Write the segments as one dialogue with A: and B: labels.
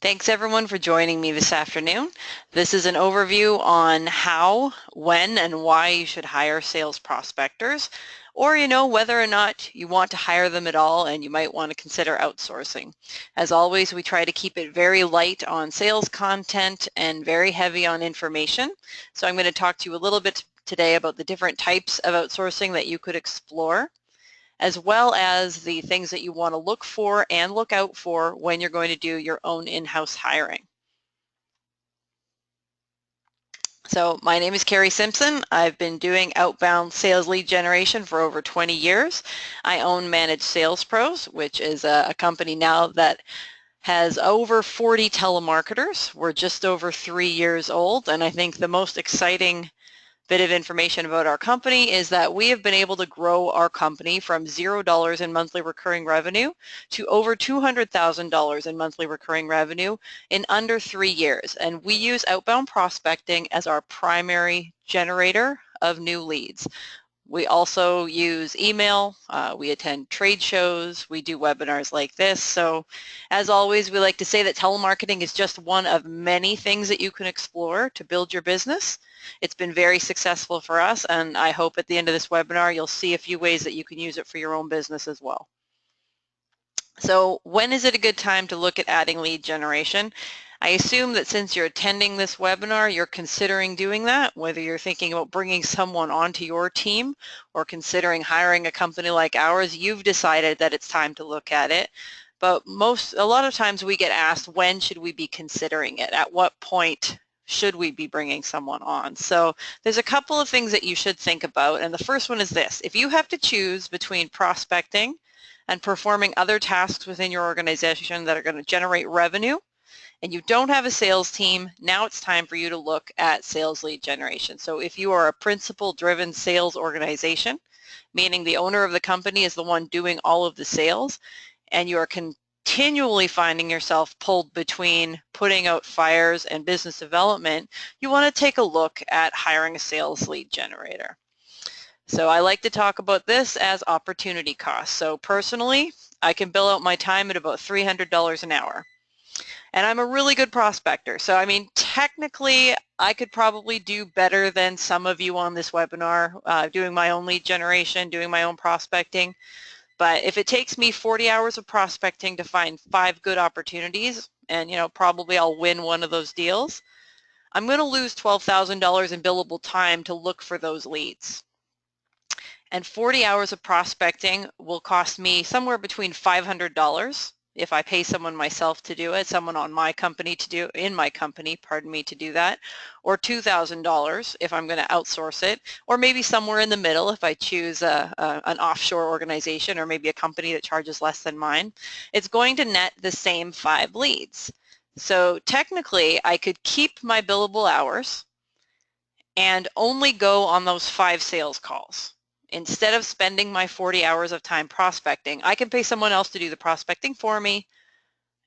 A: Thanks everyone for joining me this afternoon. This is an overview on how, when, and why you should hire sales prospectors, or whether or not you want to hire them at all and you might want to consider outsourcing. As always, we try to keep it very light on sales content and very heavy on information. So I'm going to talk to you a little bit today about the different types of outsourcing that you could explore, as well as the things that you want to look for and look out for when you're going to do your own in-house hiring. So my name is Carrie Simpson. I've been doing outbound sales lead generation for over 20 years. I own Managed Sales Pros, which is a company now that has over 40 telemarketers. We're just over 3 years old, and I think the most exciting bit of information about our company is that we have been able to grow our company from $0 in monthly recurring revenue to over $200,000 in monthly recurring revenue in under 3 years. And we use outbound prospecting as our primary generator of new leads. We also use email, we attend trade shows, we do webinars like this. So as always, we like to say that telemarketing is just one of many things that you can explore to build your business. It's been very successful for us, and I hope at the end of this webinar you'll see a few ways that you can use it for your own business as well. So when is it a good time to look at adding lead generation? I assume that since you're attending this webinar, you're considering doing that, whether you're thinking about bringing someone onto your team or considering hiring a company like ours, you've decided that it's time to look at it. But a lot of times we get asked, when should we be considering it? At what point should we be bringing someone on? So there's a couple of things that you should think about, and the first one is this. If you have to choose between prospecting and performing other tasks within your organization that are going to generate revenue, and you don't have a sales team, now it's time for you to look at sales lead generation. So if you are a principal-driven sales organization, meaning the owner of the company is the one doing all of the sales, and you are continually finding yourself pulled between putting out fires and business development, you want to take a look at hiring a sales lead generator. So I like to talk about this as opportunity cost. So personally, I can bill out my time at about $300 an hour. And I'm a really good prospector. So I mean, technically, I could probably do better than some of you on this webinar, doing my own lead generation, doing my own prospecting. But if it takes me 40 hours of prospecting to find 5 good opportunities, and probably I'll win one of those deals, I'm going to lose $12,000 in billable time to look for those leads. And 40 hours of prospecting will cost me somewhere between $500 if I pay someone myself to do it, someone on my company to do, in my company, pardon me, to do that, or $2,000 if I'm going to outsource it, or maybe somewhere in the middle if I choose an offshore organization or maybe a company that charges less than mine. It's going to net the same 5 leads. So technically, I could keep my billable hours and only go on those 5 sales calls. Instead of spending my 40 hours of time prospecting, I can pay someone else to do the prospecting for me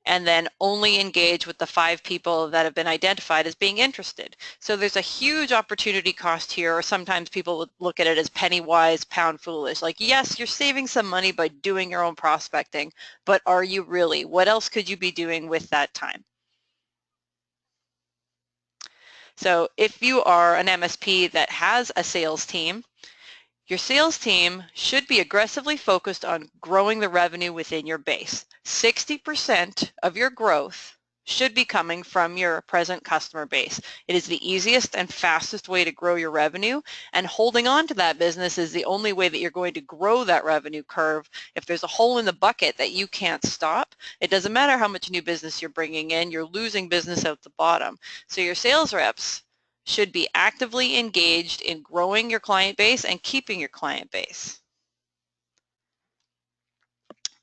A: and then only engage with the 5 people that have been identified as being interested. So there's a huge opportunity cost here, or sometimes people would look at it as penny wise, pound foolish. Like, yes, you're saving some money by doing your own prospecting, but are you really? What else could you be doing with that time? So if you are an MSP that has a sales team, your sales team should be aggressively focused on growing the revenue within your base. 60% of your growth should be coming from your present customer base. It is the easiest and fastest way to grow your revenue, and holding on to that business is the only way that you're going to grow that revenue curve. If there's a hole in the bucket that you can't stop, it doesn't matter how much new business you're bringing in, you're losing business out the bottom. So your sales reps should be actively engaged in growing your client base and keeping your client base.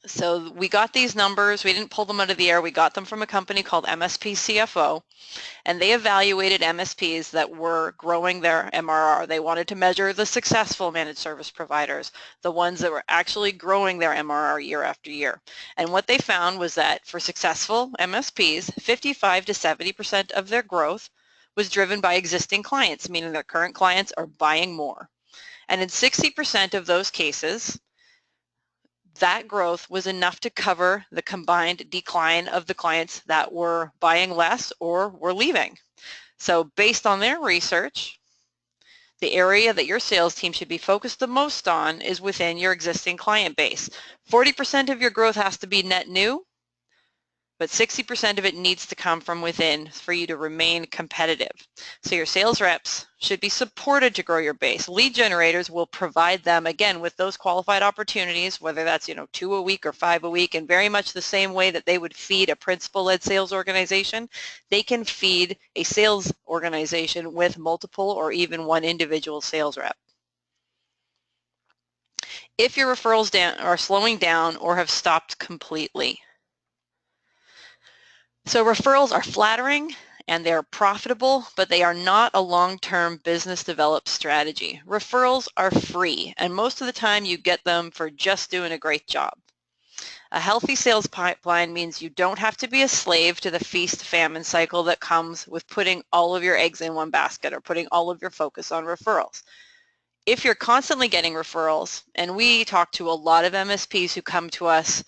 A: So we got these numbers, we didn't pull them out of the air, we got them from a company called MSP CFO, and they evaluated MSPs that were growing their MRR. They wanted to measure the successful managed service providers, the ones that were actually growing their MRR year after year. And what they found was that for successful MSPs, 55 to 70% of their growth was driven by existing clients, meaning their current clients are buying more. And in 60% of those cases, that growth was enough to cover the combined decline of the clients that were buying less or were leaving. So based on their research, the area that your sales team should be focused the most on is within your existing client base. 40% of your growth has to be net new, but 60% of it needs to come from within for you to remain competitive. So your sales reps should be supported to grow your base. Lead generators will provide them, again, with those qualified opportunities, whether that's 2 a week or 5 a week, in very much the same way that they would feed a principal-led sales organization. They can feed a sales organization with multiple or even one individual sales rep. If your referrals are slowing down or have stopped completely. So referrals are flattering and they're profitable, but they are not a long-term business development strategy. Referrals are free, and most of the time you get them for just doing a great job. A healthy sales pipeline means you don't have to be a slave to the feast-famine cycle that comes with putting all of your eggs in one basket or putting all of your focus on referrals. If you're constantly getting referrals, and we talk to a lot of MSPs who come to us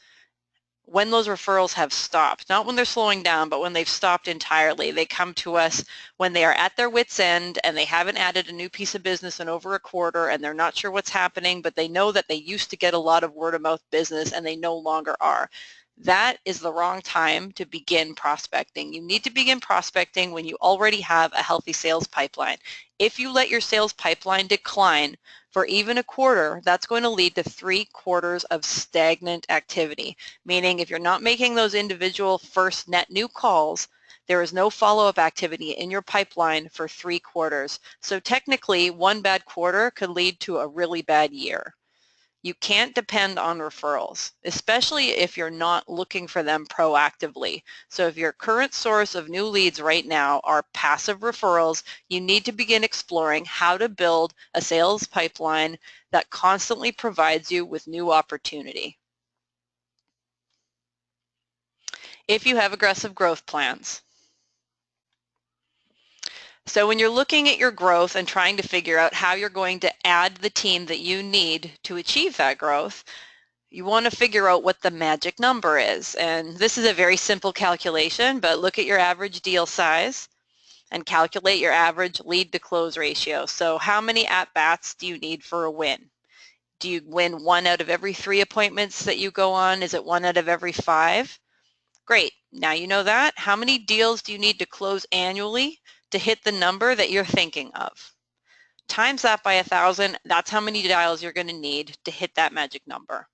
A: when those referrals have stopped, not when they're slowing down, but when they've stopped entirely. They come to us when they are at their wits' end and they haven't added a new piece of business in over a quarter and they're not sure what's happening, but they know that they used to get a lot of word-of-mouth business and they no longer are. That is the wrong time to begin prospecting. You need to begin prospecting when you already have a healthy sales pipeline. If you let your sales pipeline decline for even a quarter, that's going to lead to 3 quarters of stagnant activity, meaning if you're not making those individual first net new calls, there is no follow-up activity in your pipeline for 3 quarters. So technically, one bad quarter could lead to a really bad year. You can't depend on referrals, especially if you're not looking for them proactively. So if your current source of new leads right now are passive referrals, you need to begin exploring how to build a sales pipeline that constantly provides you with new opportunity. If you have aggressive growth plans. So when you're looking at your growth and trying to figure out how you're going to add the team that you need to achieve that growth, you want to figure out what the magic number is. And this is a very simple calculation, but look at your average deal size and calculate your average lead to close ratio. So how many at-bats do you need for a win? Do you win 1 out of every 3 appointments that you go on? Is it 1 out of every 5? Great. Now you know that. How many deals do you need to close annually to hit the number that you're thinking of? Times that by 1,000, that's how many dials you're going to need to hit that magic number.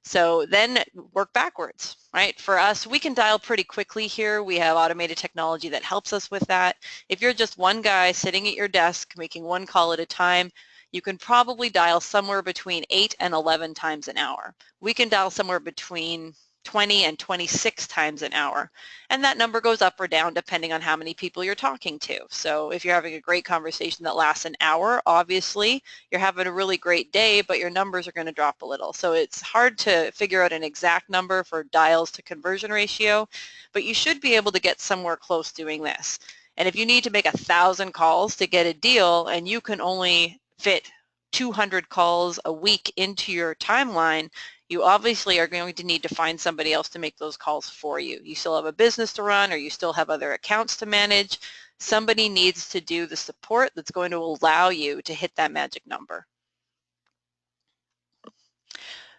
A: So then work backwards, right? For us, we can dial pretty quickly here. We have automated technology that helps us with that. If you're just one guy sitting at your desk making 1 call at a time, you can probably dial somewhere between 8 and 11 times an hour. We can dial somewhere between 20 and 26 times an hour. And that number goes up or down depending on how many people you're talking to. So if you're having a great conversation that lasts an hour, obviously you're having a really great day, but your numbers are going to drop a little. So it's hard to figure out an exact number for dials to conversion ratio, but you should be able to get somewhere close doing this. And if you need to make 1,000 calls to get a deal and you can only fit 200 calls a week into your timeline, you obviously are going to need to find somebody else to make those calls for you. You still have a business to run or you still have other accounts to manage. Somebody needs to do the support that's going to allow you to hit that magic number.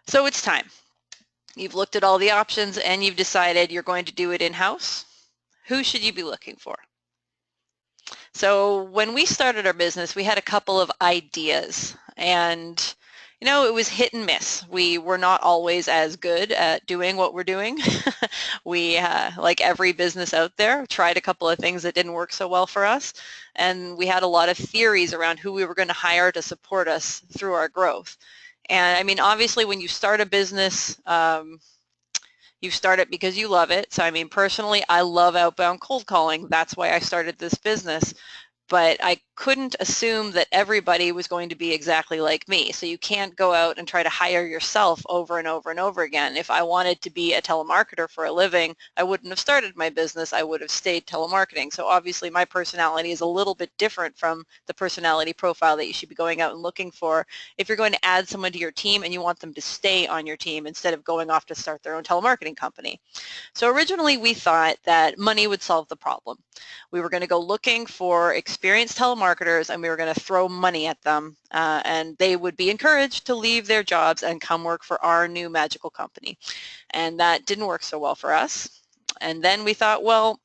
A: So it's time. You've looked at all the options and you've decided you're going to do it in-house. Who should you be looking for? So when we started our business, we had a couple of ideas, and it was hit and miss. We were not always as good at doing what we're doing. We, like every business out there, tried a couple of things that didn't work so well for us, and we had a lot of theories around who we were going to hire to support us through our growth. And I mean, obviously, when you start a business, you start it because you love it. So I mean, personally, I love outbound cold calling. That's why I started this business. but I couldn't assume that everybody was going to be exactly like me. So you can't go out and try to hire yourself over and over and over again. If I wanted to be a telemarketer for a living, I wouldn't have started my business. I would have stayed telemarketing. So obviously my personality is a little bit different from the personality profile that you should be going out and looking for if you're going to add someone to your team and you want them to stay on your team instead of going off to start their own telemarketing company. So originally we thought that money would solve the problem. We were going to go looking for experienced telemarketers and we were going to throw money at them and they would be encouraged to leave their jobs and come work for our new magical company. And that didn't work so well for us. And then we thought, well,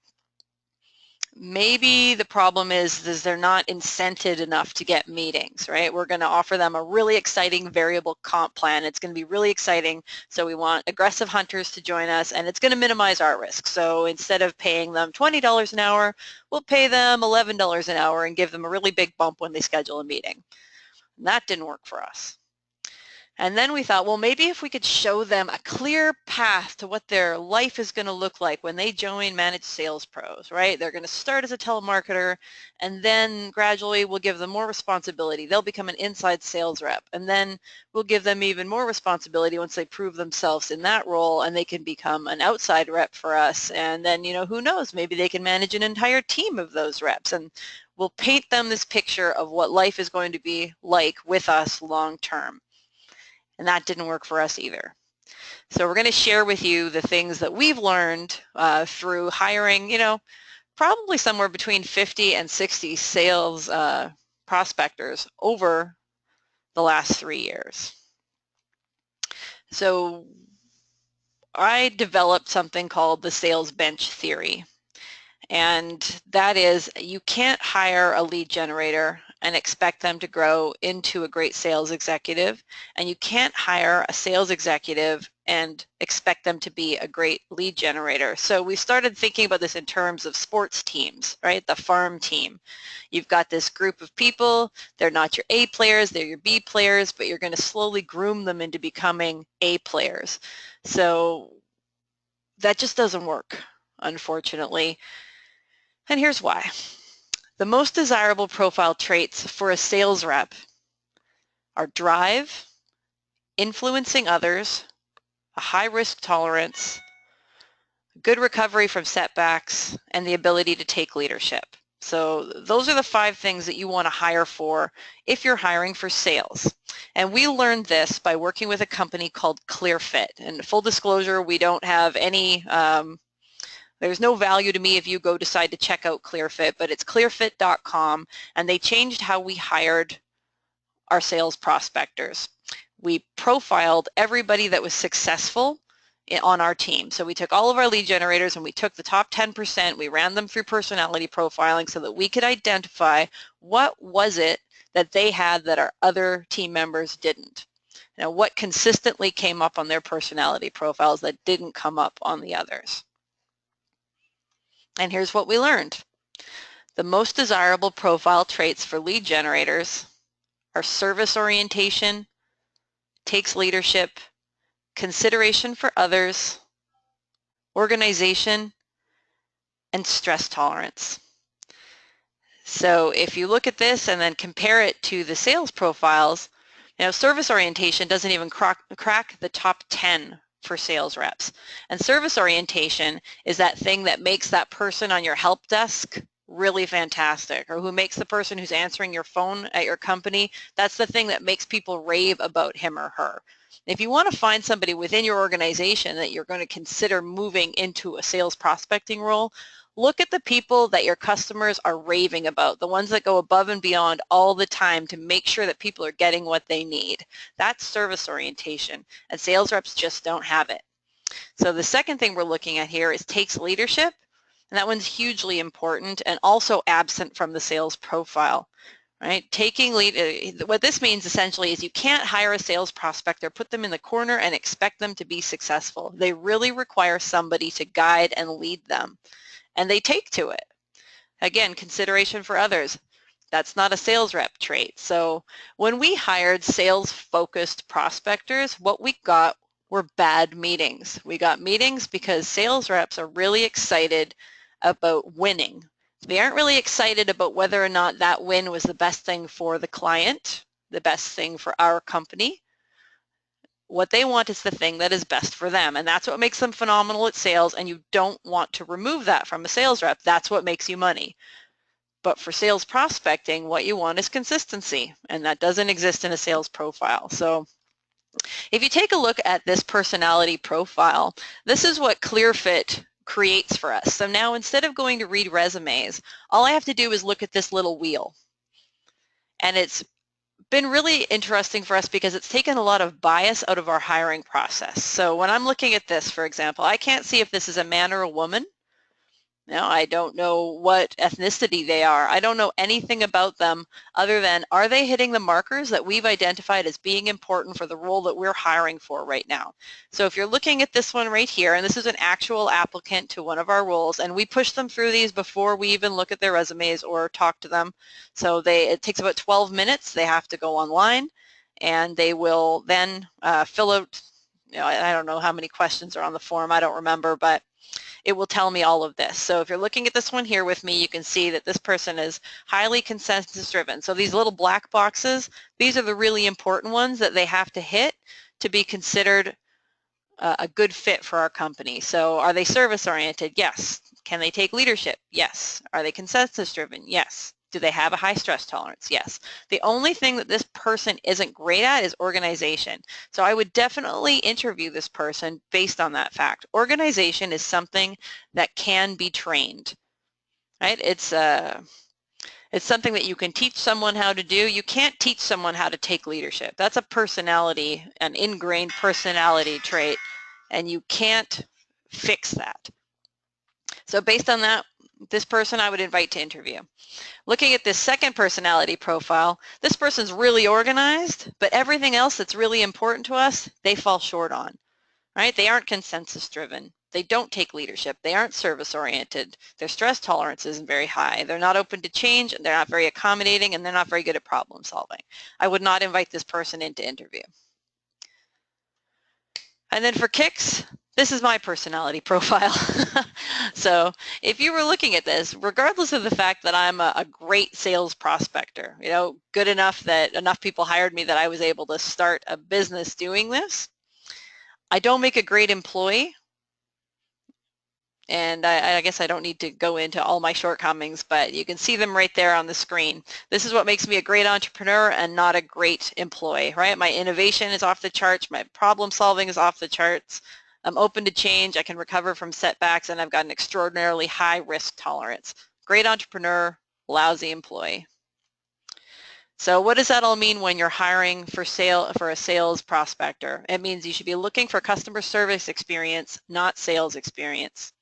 A: maybe the problem is they're not incented enough to get meetings, right? We're going to offer them a really exciting variable comp plan. It's going to be really exciting. So we want aggressive hunters to join us and it's going to minimize our risk. So instead of paying them $20 an hour, we'll pay them $11 an hour and give them a really big bump when they schedule a meeting. And that didn't work for us. And then we thought, well, maybe if we could show them a clear path to what their life is going to look like when they join Managed Sales Pros, right? They're going to start as a telemarketer, and then gradually we'll give them more responsibility. They'll become an inside sales rep, and then we'll give them even more responsibility once they prove themselves in that role, and they can become an outside rep for us. And then, you know, who knows, maybe they can manage an entire team of those reps, and we'll paint them this picture of what life is going to be like with us long term. And that didn't work for us either. So we're going to share with you the things that we've learned through hiring, you know, probably somewhere between 50 and 60 sales prospectors over the last 3 years. So I developed something called the sales bench theory. And that is, you can't hire a lead generator and expect them to grow into a great sales executive, and you can't hire a sales executive and expect them to be a great lead generator. So we started thinking about this in terms of sports teams, right? The farm team. You've got this group of people, they're not your A players, they're your B players, but you're going to slowly groom them into becoming A players. So that just doesn't work, unfortunately. And here's why. The most desirable profile traits for a sales rep are drive, influencing others, a high risk tolerance, good recovery from setbacks, and the ability to take leadership. So those are the 5 things that you want to hire for if you're hiring for sales. And we learned this by working with a company called ClearFit. And full disclosure, we don't have any there's no value to me if you go decide to check out ClearFit, but it's clearfit.com, and they changed how we hired our sales prospectors. We profiled everybody that was successful on our team. So we took all of our lead generators and we took the top 10%, we ran them through personality profiling so that we could identify what was it that they had that our other team members didn't. Now, what consistently came up on their personality profiles that didn't come up on the others. And here's what we learned. The most desirable profile traits for lead generators are service orientation, takes leadership, consideration for others, organization, and stress tolerance. So if you look at this and then compare it to the sales profiles, you know, service orientation doesn't even crack the top 10 for sales reps. And service orientation is that thing that makes that person on your help desk really fantastic, or who makes the person who's answering your phone at your company, that's the thing that makes people rave about him or her. If you want to find somebody within your organization that you're going to consider moving into a sales prospecting role, look at the people that your customers are raving about, the ones that go above and beyond all the time to make sure that people are getting what they need. That's service orientation, and sales reps just don't have it. So the second thing we're looking at here is takes leadership, and that one's hugely important and also absent from the sales profile. Right? Taking lead, what this means essentially is you can't hire a sales prospector, put them in the corner and expect them to be successful. They really require somebody to guide and lead them, and they take to it. Again, consideration for others. That's not a sales rep trait. So when we hired sales-focused prospectors, what we got were bad meetings. We got meetings because sales reps are really excited about winning. They aren't really excited about whether or not that win was the best thing for the client, the best thing for our company. What they want is the thing that is best for them, and that's what makes them phenomenal at sales, and you don't want to remove that from a sales rep. That's what makes you money. But for sales prospecting, what you want is consistency, and that doesn't exist in a sales profile. So if you take a look at this personality profile, this is what ClearFit creates for us. So now instead of going to read resumes, all I have to do is look at this little wheel. And it's been really interesting for us because it's taken a lot of bias out of our hiring process. So when I'm looking at this, for example, I can't see if this is a man or a woman. No, I don't know what ethnicity they are. I don't know anything about them other than, are they hitting the markers that we've identified as being important for the role that we're hiring for right now? So if you're looking at this one right here, and this is an actual applicant to one of our roles, and we push them through these before we even look at their resumes or talk to them. So it takes about 12 minutes. They have to go online, and they will then fill out, I don't know how many questions are on the form. I don't remember, but it will tell me all of this. So if you're looking at this one here with me, you can see that this person is highly consensus driven. So these little black boxes, these are the really important ones that they have to hit to be considered a good fit for our company. So are they service oriented? Yes. Can they take leadership? Yes. Are they consensus driven? Yes. Do they have a high stress tolerance? Yes. The only thing that this person isn't great at is organization. So I would definitely interview this person based on that fact. Organization is something that can be trained, right? It's something that you can teach someone how to do. You can't teach someone how to take leadership. That's a personality, an ingrained personality trait, and you can't fix that. So based on that, this person I would invite to interview. Looking at this second personality profile, this person's really organized, but everything else that's really important to us, they fall short on, right? They aren't consensus driven. They don't take leadership. They aren't service oriented. Their stress tolerance isn't very high. They're not open to change. They're not very accommodating, and they're not very good at problem solving. I would not invite this person in to interview. And then for kicks, this is my personality profile. So if you were looking at this, regardless of the fact that I'm a great sales prospector, good enough that enough people hired me that I was able to start a business doing this, I don't make a great employee. And I guess I don't need to go into all my shortcomings, but you can see them right there on the screen. This is what makes me a great entrepreneur and not a great employee, right? My innovation is off the charts. My problem solving is off the charts. I'm open to change. I can recover from setbacks, and I've got an extraordinarily high risk tolerance. Great entrepreneur, lousy employee. So what does that all mean when you're hiring for a sales prospector? It means you should be looking for customer service experience, not sales experience.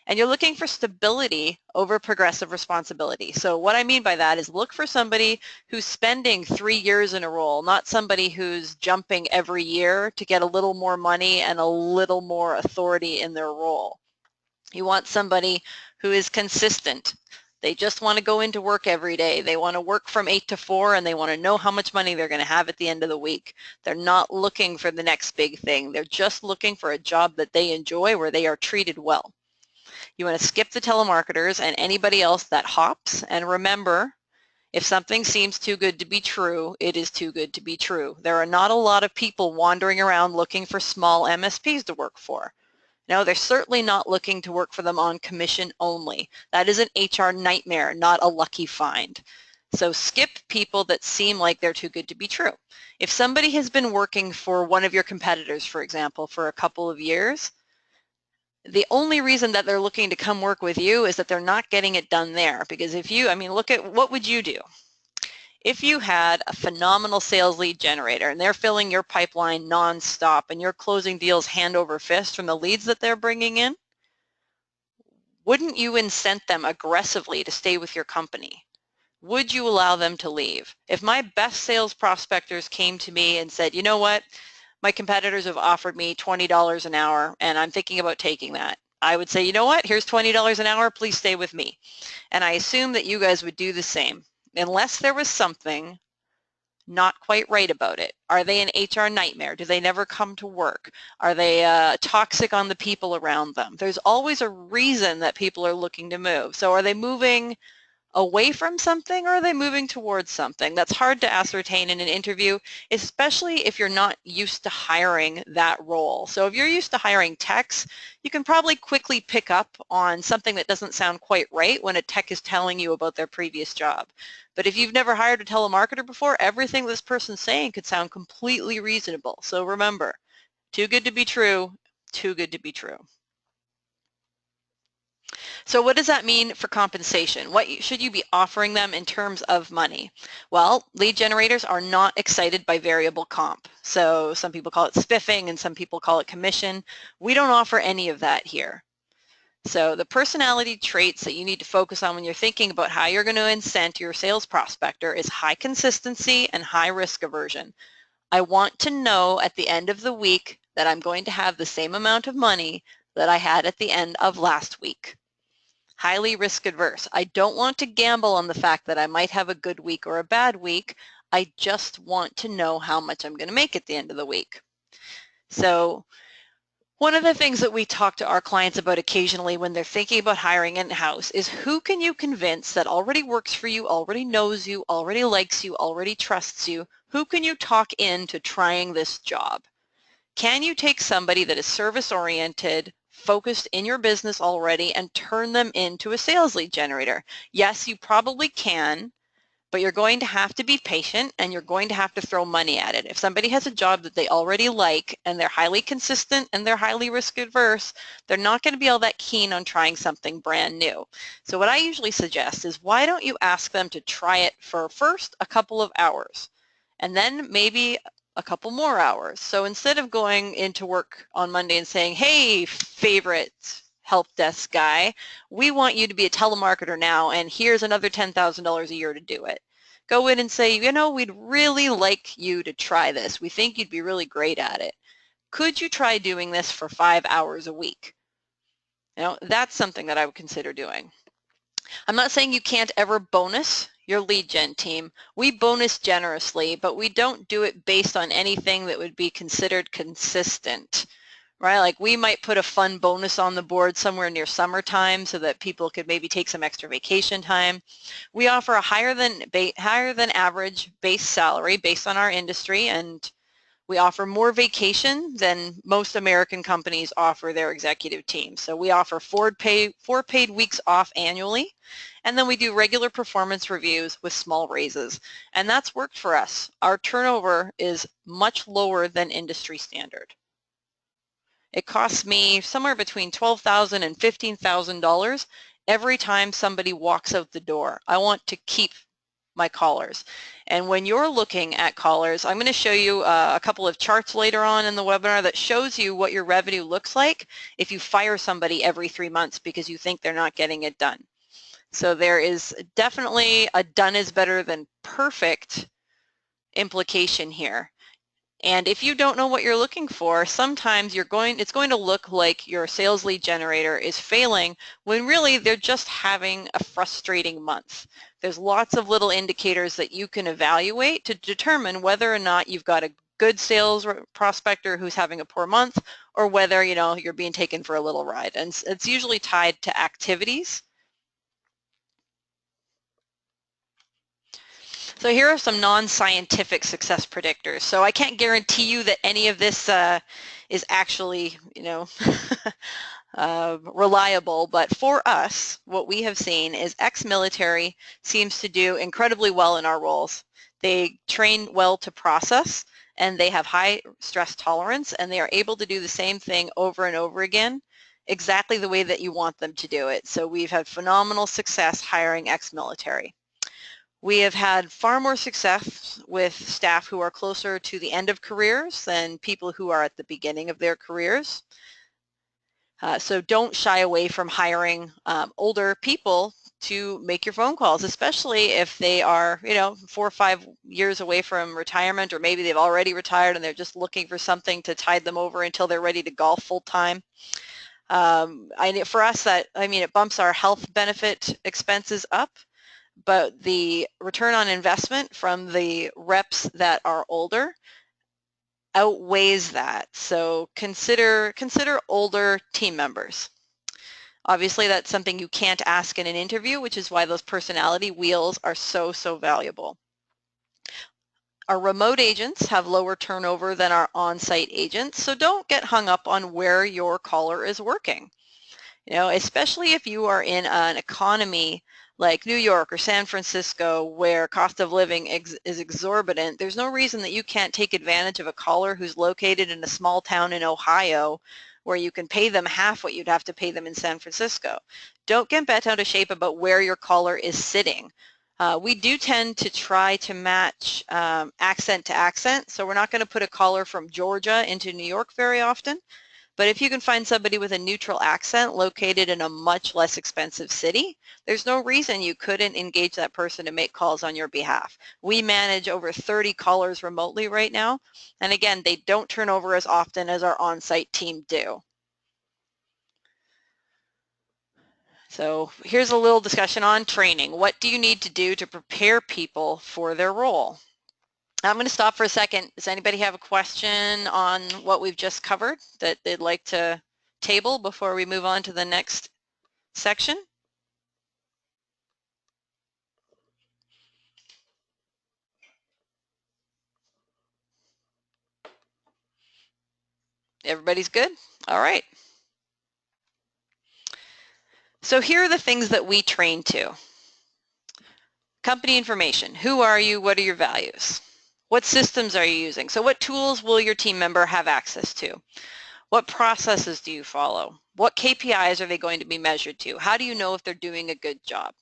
A: And you're looking for stability over progressive responsibility. So what I mean by that is look for somebody who's spending 3 years in a role, not somebody who's jumping every year to get a little more money and a little more authority in their role. You want somebody who is consistent. They just want to go into work every day. They want to work from 8 to 4, and they want to know how much money they're going to have at the end of the week. They're not looking for the next big thing. They're just looking for a job that they enjoy where they are treated well. You want to skip the telemarketers and anybody else that hops, and remember, if something seems too good to be true, it is too good to be true. There are not a lot of people wandering around looking for small MSPs to work for. No, they're certainly not looking to work for them on commission only. That is an HR nightmare, not a lucky find. So skip people that seem like they're too good to be true. If somebody has been working for one of your competitors, for example, for a couple of years, the only reason that they're looking to come work with you is that they're not getting it done there. Because if you, look at what would you do? If you had a phenomenal sales lead generator and they're filling your pipeline nonstop and you're closing deals hand over fist from the leads that they're bringing in, wouldn't you incent them aggressively to stay with your company? Would you allow them to leave? If my best sales prospectors came to me and said, you know what, my competitors have offered me $20 an hour and I'm thinking about taking that, I would say, you know what, here's $20 an hour, please stay with me. And I assume that you guys would do the same. Unless there was something not quite right about it? Are they an HR nightmare? Do they never come to work? Are they toxic on the people around them? There's always a reason that people are looking to move. So are they moving away from something, or are they moving towards something? That's hard to ascertain in an interview, especially if you're not used to hiring that role. So if you're used to hiring techs, you can probably quickly pick up on something that doesn't sound quite right when a tech is telling you about their previous job. But if you've never hired a telemarketer before, everything this person's saying could sound completely reasonable. So remember, too good to be true, too good to be true. So what does that mean for compensation? What should you be offering them in terms of money? Well, lead generators are not excited by variable comp. So some people call it spiffing and some people call it commission. We don't offer any of that here. So the personality traits that you need to focus on when you're thinking about how you're going to incent your sales prospector is high consistency and high risk aversion. I want to know at the end of the week that I'm going to have the same amount of money that I had at the end of last week. Highly risk adverse. I don't want to gamble on the fact that I might have a good week or a bad week. I just want to know how much I'm going to make at the end of the week. So one of the things that we talk to our clients about occasionally when they're thinking about hiring in-house is who can you convince that already works for you, already knows you, already likes you, already trusts you? Who can you talk into trying this job? Can you take somebody that is service-oriented, focused in your business already, and turn them into a sales lead generator? Yes, you probably can, but you're going to have to be patient and you're going to have to throw money at it. If somebody has a job that they already like and they're highly consistent and they're highly risk adverse, they're not going to be all that keen on trying something brand new. So what I usually suggest is, why don't you ask them to try it for first a couple of hours and then maybe a couple more hours. So instead of going into work on Monday and saying, hey, favorite help desk guy, we want you to be a telemarketer now, and here's another $10,000 a year to do it. Go in and say, you know, we'd really like you to try this. We think you'd be really great at it. Could you try doing this for 5 hours a week? You know, that's something that I would consider doing. I'm not saying you can't ever bonus your lead gen team. We bonus generously, but we don't do it based on anything that would be considered consistent, right? Like we might put a fun bonus on the board somewhere near summertime so that people could maybe take some extra vacation time. We offer a higher than average base salary based on our industry, and we offer more vacation than most American companies offer their executive team. So we offer four paid weeks off annually, and then we do regular performance reviews with small raises. And that's worked for us. Our turnover is much lower than industry standard. It costs me somewhere between $12,000 and $15,000 every time somebody walks out the door. I want to keep my callers. And when you're looking at callers, I'm going to show you a couple of charts later on in the webinar that shows you what your revenue looks like if you fire somebody every 3 months because you think they're not getting it done. So there is definitely a done is better than perfect implication here. And if you don't know what you're looking for, sometimes it's going to look like your sales lead generator is failing when really they're just having a frustrating month. There's lots of little indicators that you can evaluate to determine whether or not you've got a good sales prospector who's having a poor month, or whether, you know, you're being taken for a little ride. And it's usually tied to activities. So here are some non-scientific success predictors. So I can't guarantee you that any of this is actually, you know, reliable, but for us, what we have seen is ex-military seems to do incredibly well in our roles. They train well to process, and they have high stress tolerance, and they are able to do the same thing over and over again, exactly the way that you want them to do it. So we've had phenomenal success hiring ex-military. We have had far more success with staff who are closer to the end of careers than people who are at the beginning of their careers. So don't shy away from hiring older people to make your phone calls, especially if they are, you know, 4 or 5 years away from retirement, or maybe they've already retired and they're just looking for something to tide them over until they're ready to golf full time. For us, it bumps our health benefit expenses up, but the return on investment from the reps that are older outweighs that. So consider older team members. Obviously, that's something you can't ask in an interview, which is why those personality wheels are so valuable. Our remote agents have lower turnover than our on-site agents, so don't get hung up on where your caller is working. You know, especially if you are in an economy like New York or San Francisco where cost of living is exorbitant, there's no reason that you can't take advantage of a caller who's located in a small town in Ohio where you can pay them half what you'd have to pay them in San Francisco. Don't get bent out of shape about where your caller is sitting. We do tend to try to match accent to accent, so we're not going to put a caller from Georgia into New York very often. But if you can find somebody with a neutral accent located in a much less expensive city, there's no reason you couldn't engage that person to make calls on your behalf. We manage over 30 callers remotely right now. And again, they don't turn over as often as our on-site team do. So here's a little discussion on training. What do you need to do to prepare people for their role? I'm going to stop for a second. Does anybody have a question on what we've just covered that they'd like to table before we move on to the next section? Everybody's good? All right. So here are the things that we train to. Company information. Who are you? What are your values? What systems are you using? So what tools will your team member have access to? What processes do you follow? What KPIs are they going to be measured to? How do you know if they're doing a good job?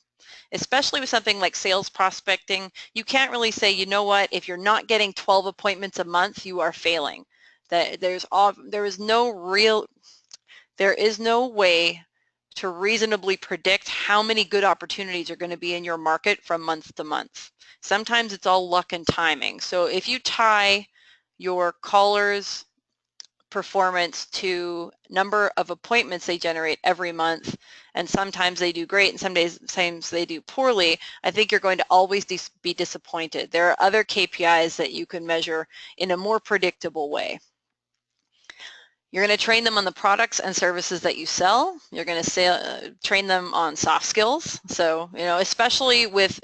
A: Especially with something like sales prospecting, you can't really say, you know what, if you're not getting 12 appointments a month, you are failing. There is no way to reasonably predict how many good opportunities are going to be in your market from month to month. Sometimes it's all luck and timing. So if you tie your callers' performance to number of appointments they generate every month, and sometimes they do great and sometimes they do poorly, I think you're going to always be disappointed. There are other KPIs that you can measure in a more predictable way. You're going to train them on the products and services that you sell. You're going to train them on soft skills. So, you know, especially with,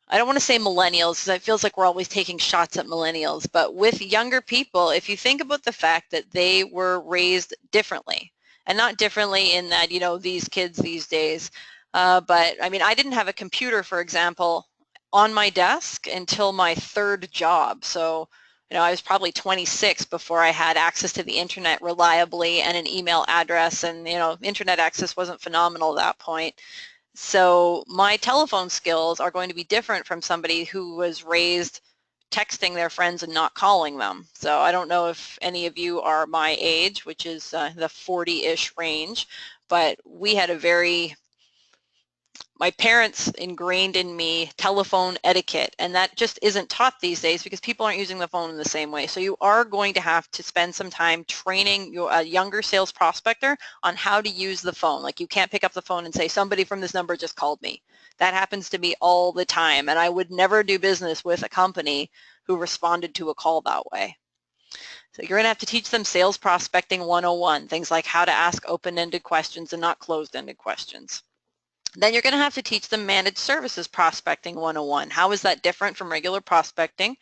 A: I don't want to say millennials because it feels like we're always taking shots at millennials, but with younger people, if you think about the fact that they were raised differently, and not differently in that, you know, these kids these days, but I mean, I didn't have a computer, for example, on my desk until my third job. So, you know, I was probably 26 before I had access to the internet reliably and an email address, and, you know, internet access wasn't phenomenal at that point. So my telephone skills are going to be different from somebody who was raised texting their friends and not calling them. So I don't know if any of you are my age, which is the 40-ish range, but we had my parents ingrained in me telephone etiquette, and that just isn't taught these days because people aren't using the phone in the same way. So you are going to have to spend some time training a younger sales prospector on how to use the phone. Like, you can't pick up the phone and say, somebody from this number just called me. That happens to me all the time, and I would never do business with a company who responded to a call that way. So you're going to have to teach them sales prospecting 101, things like how to ask open-ended questions and not closed-ended questions. Then you're going to have to teach them managed services prospecting 101. How is that different from regular prospecting?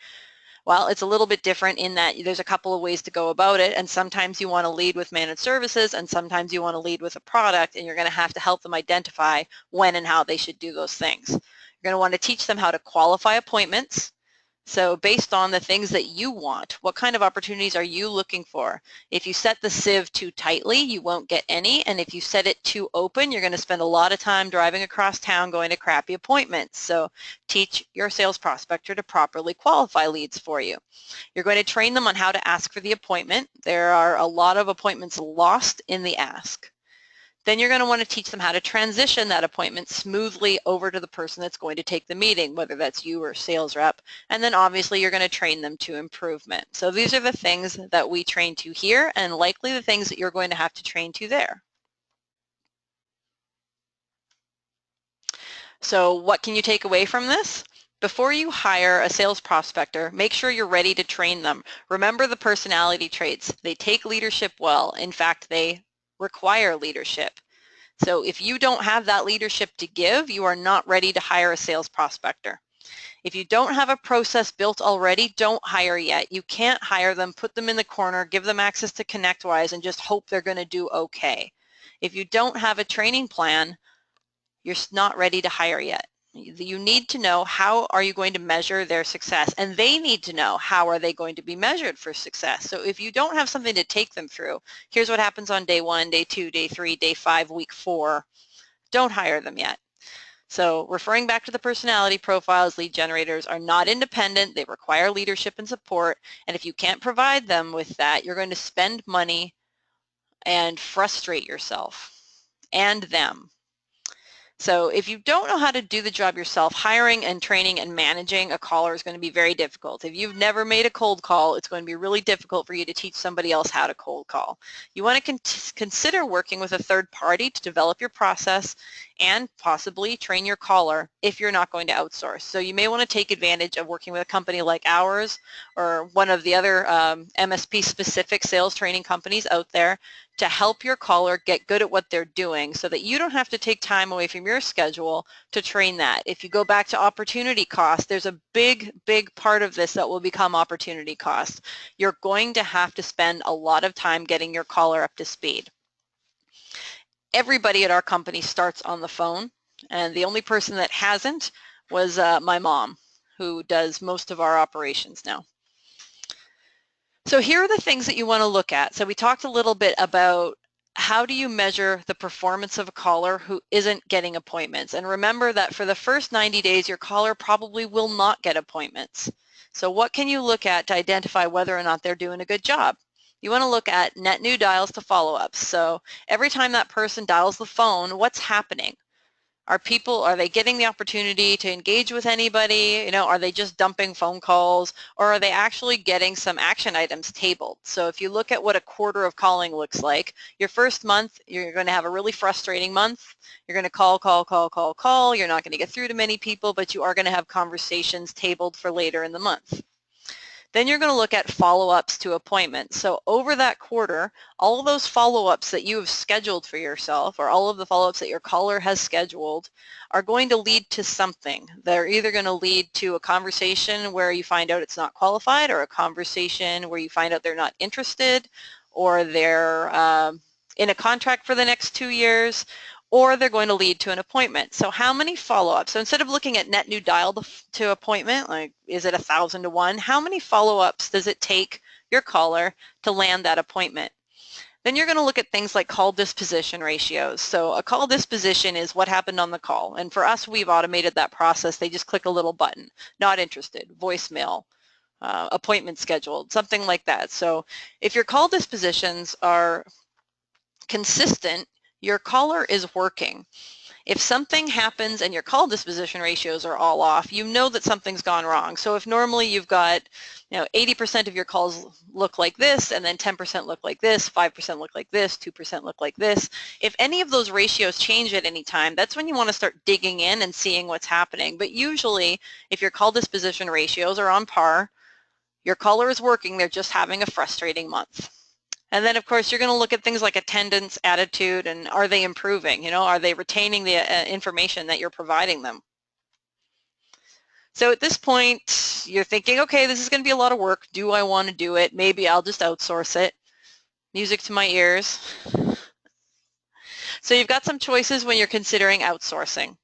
A: Well, it's a little bit different in that there's a couple of ways to go about it, and sometimes you want to lead with managed services and sometimes you want to lead with a product, and you're going to have to help them identify when and how they should do those things. You're going to want to teach them how to qualify appointments. So based on the things that you want, what kind of opportunities are you looking for? If you set the sieve too tightly, you won't get any, and if you set it too open, you're going to spend a lot of time driving across town going to crappy appointments. So teach your sales prospector to properly qualify leads for you. You're going to train them on how to ask for the appointment. There are a lot of appointments lost in the ask. Then you're going to want to teach them how to transition that appointment smoothly over to the person that's going to take the meeting, whether that's you or sales rep. And then obviously you're going to train them to improvement. So these are the things that we train to here, and likely the things that you're going to have to train to there. So what can you take away from this? Before you hire a sales prospector, make sure you're ready to train them. Remember the personality traits. They take leadership well. In fact, they require leadership. So if you don't have that leadership to give, you are not ready to hire a sales prospector. If you don't have a process built already, don't hire yet. You can't hire them, put them in the corner, give them access to ConnectWise, and just hope they're going to do okay. If you don't have a training plan, you're not ready to hire yet. You need to know how are you going to measure their success, and they need to know how are they going to be measured for success. So if you don't have something to take them through, here's what happens on day 1, day 2, day 3, day 5, week 4, don't hire them yet. So referring back to the personality profiles, lead generators are not independent. They require leadership and support, and if you can't provide them with that, you're going to spend money and frustrate yourself and them. So if you don't know how to do the job yourself, hiring and training and managing a caller is going to be very difficult. If you've never made a cold call, it's going to be really difficult for you to teach somebody else how to cold call. You want to consider working with a third party to develop your process and possibly train your caller if you're not going to outsource. So you may want to take advantage of working with a company like ours or one of the other MSP specific sales training companies out there to help your caller get good at what they're doing so that you don't have to take time away from your schedule to train that. If you go back to opportunity cost, there's a big part of this that will become opportunity cost. You're going to have to spend a lot of time getting your caller up to speed. Everybody at our company starts on the phone, and the only person that hasn't was my mom, who does most of our operations now. So here are the things that you want to look at. So we talked a little bit about how do you measure the performance of a caller who isn't getting appointments. And remember that for the first 90 days, your caller probably will not get appointments. So what can you look at to identify whether or not they're doing a good job? You want to look at net new dials to follow-ups. So every time that person dials the phone, what's happening? Are they getting the opportunity to engage with anybody? You know, are they just dumping phone calls, or are they actually getting some action items tabled? So if you look at what a quarter of calling looks like, your first month, you're going to have a really frustrating month. You're going to call. You're not going to get through to many people, but you are going to have conversations tabled for later in the month. Then you're going to look at follow-ups to appointments. So over that quarter, all of those follow-ups that you have scheduled for yourself, or all of the follow-ups that your caller has scheduled, are going to lead to something. They're either going to lead to a conversation where you find out it's not qualified, or a conversation where you find out they're not interested, or they're in a contract for the next 2 years, or they're going to lead to an appointment. So how many follow-ups? So instead of looking at net new dial to appointment, like is it 1,000 to 1, how many follow-ups does it take your caller to land that appointment? Then you're going to look at things like call disposition ratios. So a call disposition is what happened on the call. And for us, we've automated that process. They just click a little button, not interested, voicemail, appointment scheduled, something like that. So if your call dispositions are consistent, your caller is working. If something happens and your call disposition ratios are all off, you know that something's gone wrong. So if normally you've got, 80% of your calls look like this, and then 10% look like this, 5% look like this, 2% look like this, if any of those ratios change at any time, that's when you want to start digging in and seeing what's happening. But usually, if your call disposition ratios are on par, your caller is working, they're just having a frustrating month. And then, of course, you're going to look at things like attendance, attitude, and are they improving? Are they retaining the information that you're providing them? So at this point, you're thinking, okay, this is going to be a lot of work. Do I want to do it? Maybe I'll just outsource it. Music to my ears. So you've got some choices when you're considering outsourcing.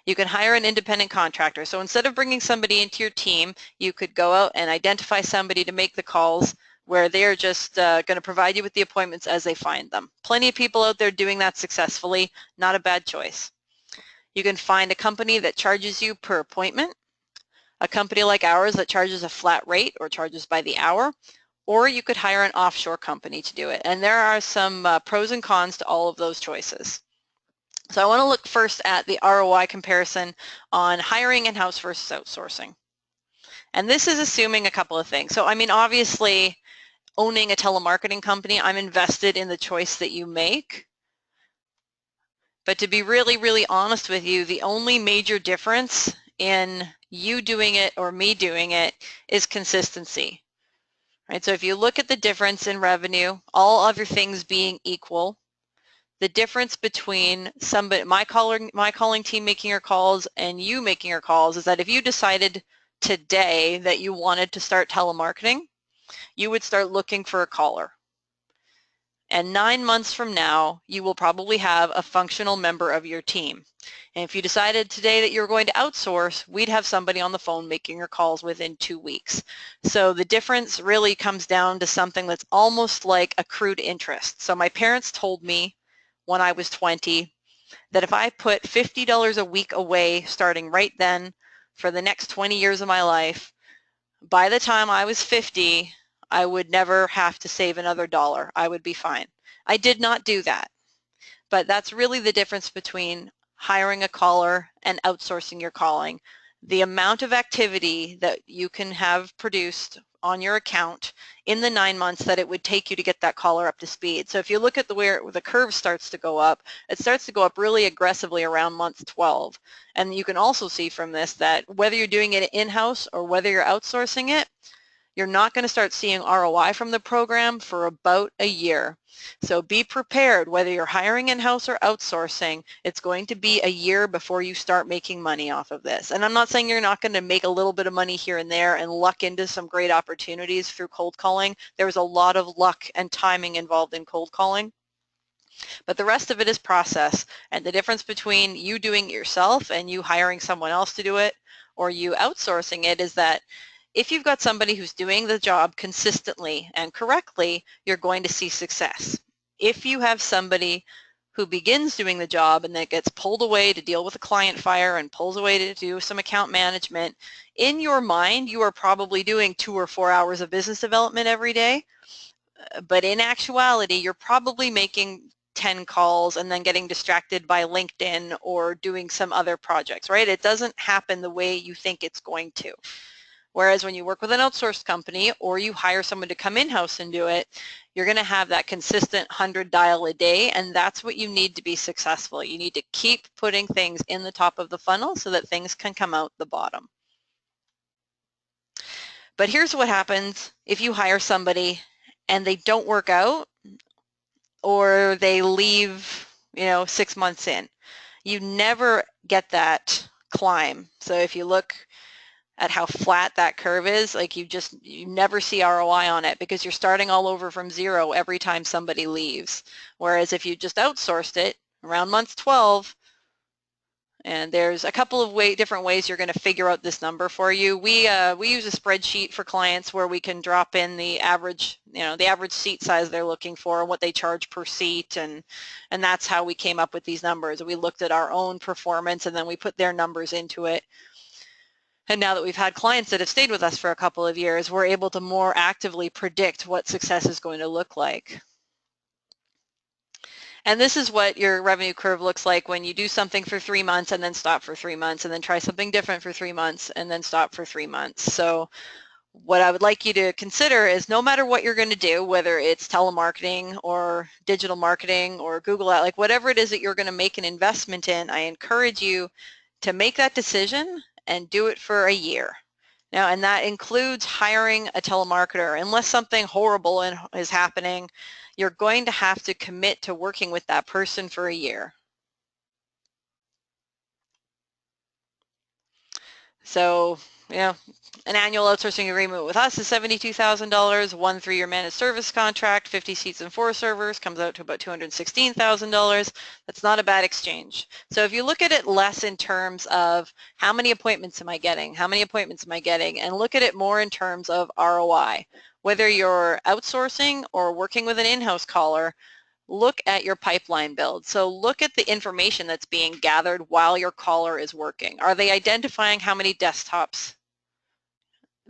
A: You can hire an independent contractor. So instead of bringing somebody into your team, you could go out and identify somebody to make the calls where they're just going to provide you with the appointments as they find them. Plenty of people out there doing that successfully, not a bad choice. You can find a company that charges you per appointment, a company like ours that charges a flat rate or charges by the hour, or you could hire an offshore company to do it. And there are some pros and cons to all of those choices. So I want to look first at the ROI comparison on hiring in-house versus outsourcing. And this is assuming a couple of things. So I mean, obviously, owning a telemarketing company, I'm invested in the choice that you make. But to be really, really honest with you, the only major difference in you doing it or me doing it is consistency. Right? So if you look at the difference in revenue, all other things being equal, the difference between my calling team making your calls and you making your calls is that if you decided today that you wanted to start telemarketing, you would start looking for a caller. And 9 months from now, you will probably have a functional member of your team. And if you decided today that you're going to outsource, we'd have somebody on the phone making your calls within 2 weeks. So the difference really comes down to something that's almost like accrued interest. So my parents told me when I was 20 that if I put $50 a week away starting right then for the next 20 years of my life, by the time I was 50, I would never have to save another dollar. I would be fine. I did not do that. But that's really the difference between hiring a caller and outsourcing your calling. The amount of activity that you can have produced on your account in the 9 months that it would take you to get that caller up to speed. So if you look at where the curve starts to go up, it starts to go up really aggressively around month 12. And you can also see from this that whether you're doing it in-house or whether you're outsourcing it, you're not going to start seeing ROI from the program for about a year. So be prepared, whether you're hiring in-house or outsourcing, it's going to be a year before you start making money off of this. And I'm not saying you're not going to make a little bit of money here and there and luck into some great opportunities through cold calling. There's a lot of luck and timing involved in cold calling. But the rest of it is process. And the difference between you doing it yourself and you hiring someone else to do it or you outsourcing it is that if you've got somebody who's doing the job consistently and correctly, you're going to see success. If you have somebody who begins doing the job and then gets pulled away to deal with a client fire and pulls away to do some account management, in your mind, you are probably doing 2 or 4 hours of business development every day. But in actuality, you're probably making 10 calls and then getting distracted by LinkedIn or doing some other projects, right? It doesn't happen the way you think it's going to. Whereas when you work with an outsourced company or you hire someone to come in-house and do it, you're going to have that consistent 100 dial a day, and that's what you need to be successful. You need to keep putting things in the top of the funnel so that things can come out the bottom. But here's what happens if you hire somebody and they don't work out or they leave, 6 months in. You never get that climb. So if you look at how flat that curve is, like you never see ROI on it because you're starting all over from zero every time somebody leaves. Whereas if you just outsourced it around month 12, and there's a couple of different ways you're going to figure out this number for you. We use a spreadsheet for clients where we can drop in the average, the average seat size they're looking for and what they charge per seat, and that's how we came up with these numbers. We looked at our own performance and then we put their numbers into it. And now that we've had clients that have stayed with us for a couple of years, we're able to more actively predict what success is going to look like. And this is what your revenue curve looks like when you do something for 3 months and then stop for 3 months and then try something different for 3 months and then stop for 3 months. So what I would like you to consider is no matter what you're going to do, whether it's telemarketing or digital marketing or Google Ads, like whatever it is that you're going to make an investment in, I encourage you to make that decision and do it for a year. Now, and that includes hiring a telemarketer. Unless something horrible is happening, you're going to have to commit to working with that person for a year. So, an annual outsourcing agreement with us is $72,000, 1 3-year managed service contract, 50 seats and 4 servers, comes out to about $216,000. That's not a bad exchange. So if you look at it less in terms of how many appointments am I getting, and look at it more in terms of ROI. Whether you're outsourcing or working with an in-house caller, look at your pipeline build. So look at the information that's being gathered while your caller is working. Are they identifying how many desktops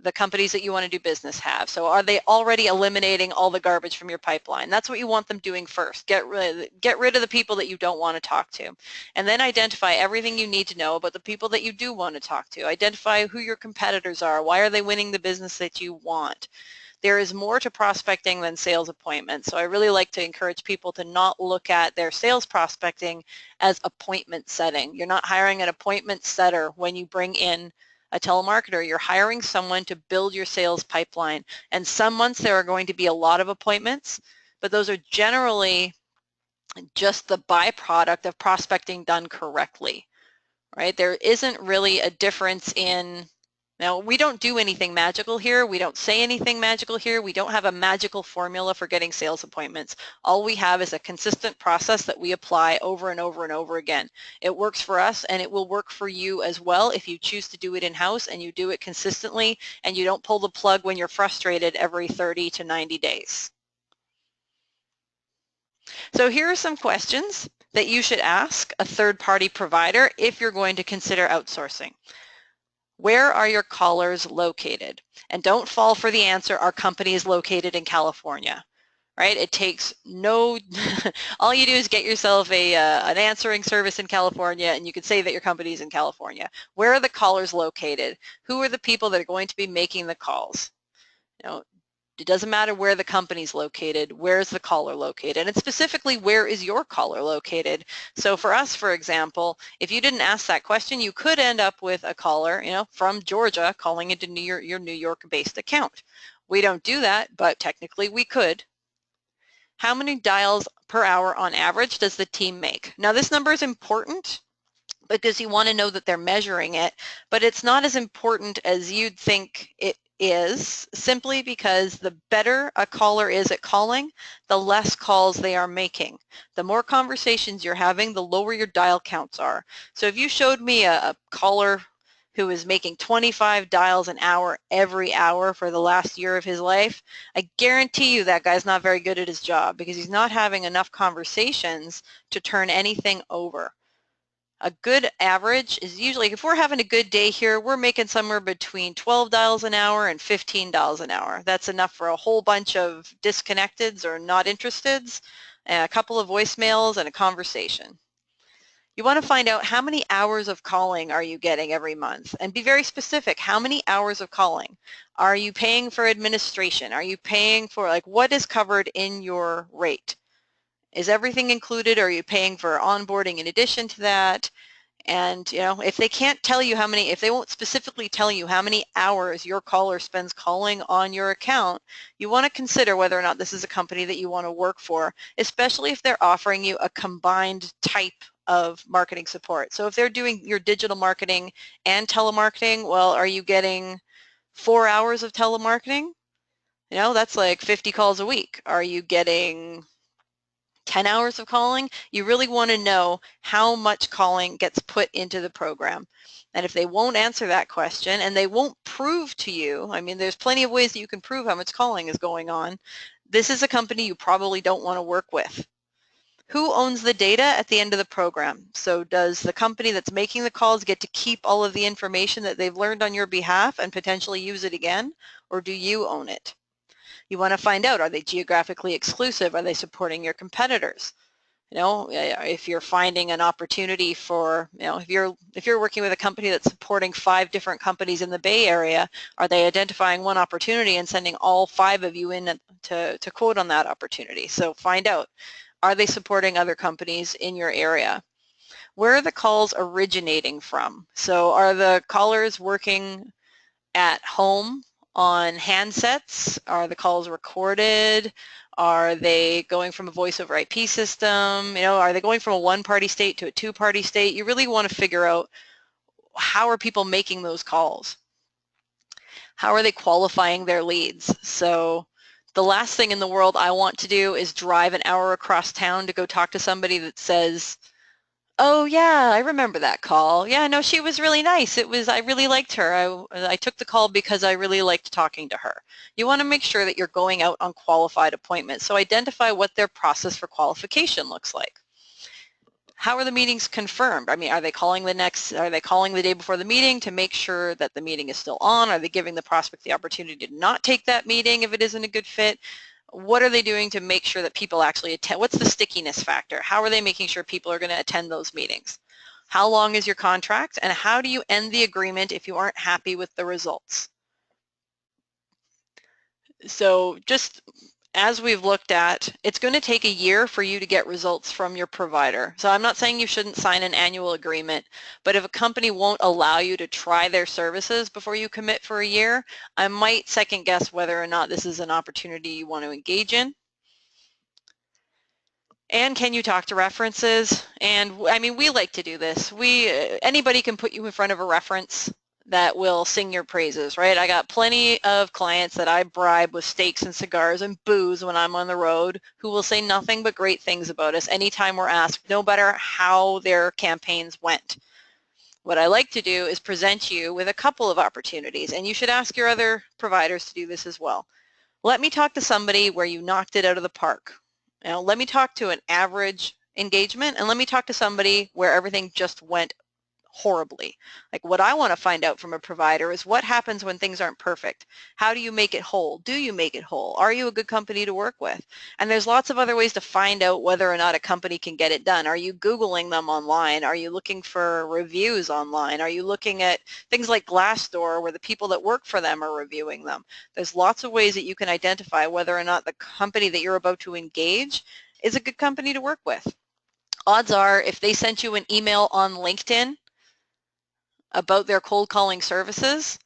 A: the companies that you want to do business have? So are they already eliminating all the garbage from your pipeline? That's what you want them doing first. Get rid of the people that you don't want to talk to. And then identify everything you need to know about the people that you do want to talk to. Identify who your competitors are. Why are they winning the business that you want? There is more to prospecting than sales appointments. So I really like to encourage people to not look at their sales prospecting as appointment setting. You're not hiring an appointment setter when you bring in a telemarketer. You're hiring someone to build your sales pipeline. And some months there are going to be a lot of appointments, but those are generally just the byproduct of prospecting done correctly, right? There isn't really a difference in, now we don't do anything magical here. We don't say anything magical here. We don't have a magical formula for getting sales appointments. All we have is a consistent process that we apply over and over and over again. It works for us and it will work for you as well if you choose to do it in-house and you do it consistently and you don't pull the plug when you're frustrated every 30 to 90 days. So here are some questions that you should ask a third-party provider if you're going to consider outsourcing. Where are your callers located? And don't fall for the answer, our company is located in California, right? It takes no, all you do is get yourself an answering service in California and you can say that your company is in California. Where are the callers located? Who are the people that are going to be making the calls? You know, it doesn't matter where the company's located, where's the caller located, and specifically where is your caller located. So for us, for example, if you didn't ask that question, you could end up with a caller, from Georgia calling into your New York-based account. We don't do that, but technically we could. How many dials per hour on average does the team make? Now this number is important because you want to know that they're measuring it, but it's not as important as you'd think it is, simply because the better a caller is at calling, the less calls they are making. The more conversations you're having, the lower your dial counts are. So if you showed me a caller who is making 25 dials an hour every hour for the last year of his life, I guarantee you that guy's not very good at his job because he's not having enough conversations to turn anything over. A good average is usually, if we're having a good day here, we're making somewhere between 12 dials an hour and 15 dials an hour. That's enough for a whole bunch of disconnecteds or not interesteds, a couple of voicemails, and a conversation. You want to find out how many hours of calling are you getting every month, and be very specific. How many hours of calling? Are you paying for administration? Are you paying for, what is covered in your rate? Is everything included, or are you paying for onboarding in addition to that? And if they can't tell you if they won't specifically tell you how many hours your caller spends calling on your account, you want to consider whether or not this is a company that you want to work for, especially if they're offering you a combined type of marketing support. So if they're doing your digital marketing and telemarketing, well, are you getting 4 hours of telemarketing? That's like 50 calls a week. Are you getting 10 hours of calling? You really want to know how much calling gets put into the program. And if they won't answer that question and they won't prove to you, there's plenty of ways that you can prove how much calling is going on, this is a company you probably don't want to work with. Who owns the data at the end of the program? So does the company that's making the calls get to keep all of the information that they've learned on your behalf and potentially use it again, or do you own it? You want to find out, are they geographically exclusive? Are they supporting your competitors? If you're finding an opportunity for, if you're working with a company that's supporting 5 different companies in the Bay Area, are they identifying one opportunity and sending all 5 of you in to quote on that opportunity? So find out, are they supporting other companies in your area? Where are the calls originating from? So are the callers working at home on handsets? Are the calls recorded? Are they going from a voice over IP system? Are they going from a one-party state to a two-party state? You really want to figure out, how are people making those calls? How are they qualifying their leads? So the last thing in the world I want to do is drive an hour across town to go talk to somebody that says, oh yeah, I remember that call. Yeah, no, she was really nice. I really liked her. I took the call because I really liked talking to her. You want to make sure that you're going out on qualified appointments. So identify what their process for qualification looks like. How are the meetings confirmed? Are they calling the day before the meeting to make sure that the meeting is still on? Are they giving the prospect the opportunity to not take that meeting if it isn't a good fit? What are they doing to make sure that people actually attend? What's the stickiness factor? How are they making sure people are going to attend those meetings? How long is your contract? And how do you end the agreement if you aren't happy with the results? So just as we've looked at, it's going to take a year for you to get results from your provider. So I'm not saying you shouldn't sign an annual agreement, but if a company won't allow you to try their services before you commit for a year, I might second guess whether or not this is an opportunity you want to engage in. And can you talk to references? And I mean, we like to do this. Anybody can put you in front of a reference that will sing your praises, right? I got plenty of clients that I bribe with steaks and cigars and booze when I'm on the road who will say nothing but great things about us anytime we're asked, no matter how their campaigns went. What I like to do is present you with a couple of opportunities, and you should ask your other providers to do this as well. Let me talk to somebody where you knocked it out of the park. Now, let me talk to an average engagement, and let me talk to somebody where everything just went horribly. Like, what I want to find out from a provider is what happens when things aren't perfect. How do you make it whole? Do you make it whole? Are you a good company to work with? And there's lots of other ways to find out whether or not a company can get it done. Are you Googling them online? Are you looking for reviews online? Are you looking at things like Glassdoor where the people that work for them are reviewing them? There's lots of ways that you can identify whether or not the company that you're about to engage is a good company to work with. Odds are, if they sent you an email on LinkedIn about their cold calling services,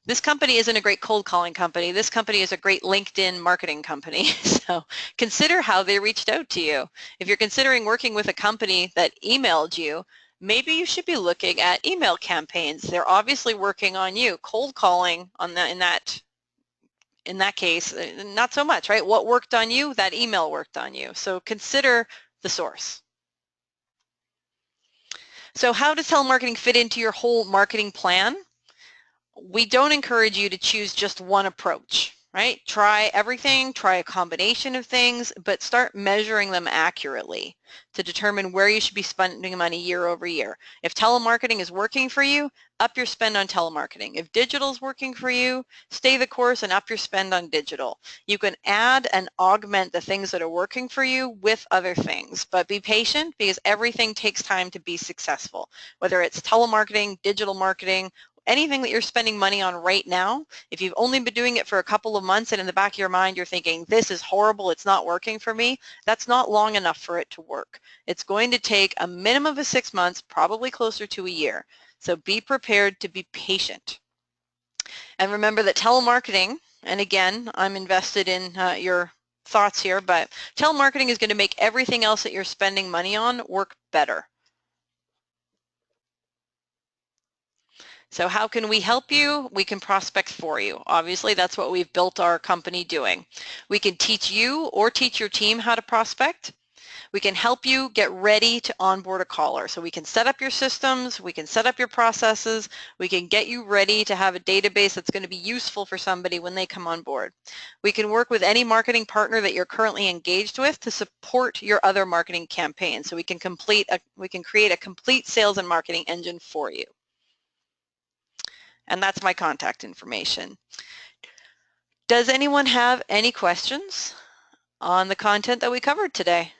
A: this company isn't a great cold calling company. This company is a great LinkedIn marketing company. So consider how they reached out to you. If you're considering working with a company that emailed you, maybe you should be looking at email campaigns. They're obviously working on you. Cold calling on that, in that case, not so much, right? What worked on you? That email worked on you. So consider the source. So how does telemarketing fit into your whole marketing plan? We don't encourage you to choose just one approach, right? Try everything, try a combination of things, but start measuring them accurately to determine where you should be spending money year over year. If telemarketing is working for you, up your spend on telemarketing. If digital is working for you, stay the course and up your spend on digital. You can add and augment the things that are working for you with other things, but be patient because everything takes time to be successful. Whether it's telemarketing, digital marketing, anything that you're spending money on right now, if you've only been doing it for a couple of months and in the back of your mind you're thinking, this is horrible, it's not working for me, that's not long enough for it to work. It's going to take a minimum of 6 months, probably closer to a year. So be prepared to be patient. And remember that telemarketing, and again, I'm invested in your thoughts here, but telemarketing is going to make everything else that you're spending money on work better. So how can we help you? We can prospect for you. Obviously, that's what we've built our company doing. We can teach you or teach your team how to prospect. We can help you get ready to onboard a caller. So we can set up your systems, we can set up your processes, we can get you ready to have a database that's going to be useful for somebody when they come on board. We can work with any marketing partner that you're currently engaged with to support your other marketing campaigns. So we can create a complete sales and marketing engine for you. And that's my contact information. Does anyone have any questions on the content that we covered today?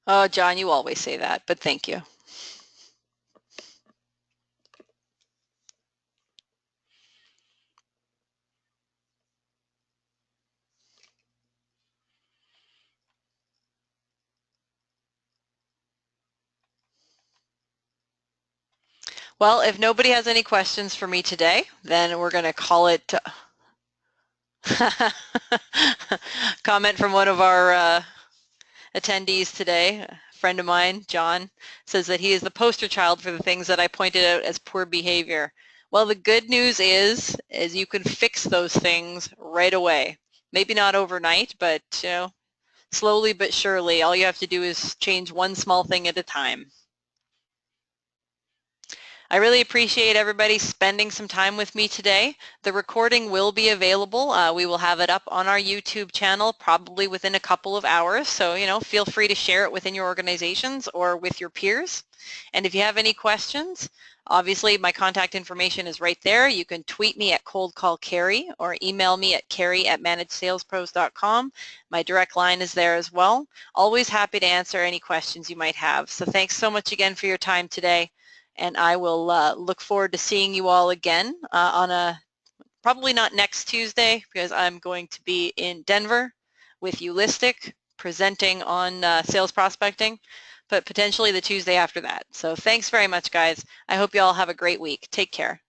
A: Oh, John, you always say that, but thank you. Well, if nobody has any questions for me today, then we're going to call it. Comment from one of our attendees today, a friend of mine, John, says that he is the poster child for the things that I pointed out as poor behavior. Well, the good news is you can fix those things right away. Maybe not overnight, but slowly but surely. All you have to do is change one small thing at a time. I really appreciate everybody spending some time with me today. The recording will be available. We will have it up on our YouTube channel probably within a couple of hours. So, feel free to share it within your organizations or with your peers. And if you have any questions, obviously my contact information is right there. You can tweet me at Cold Call Carrie or email me at carrie@managedsalespros.com. My direct line is there as well. Always happy to answer any questions you might have. So thanks so much again for your time today. And I will look forward to seeing you all again on probably not next Tuesday because I'm going to be in Denver with Eulistic presenting on sales prospecting, but potentially the Tuesday after that. So thanks very much, guys. I hope you all have a great week. Take care.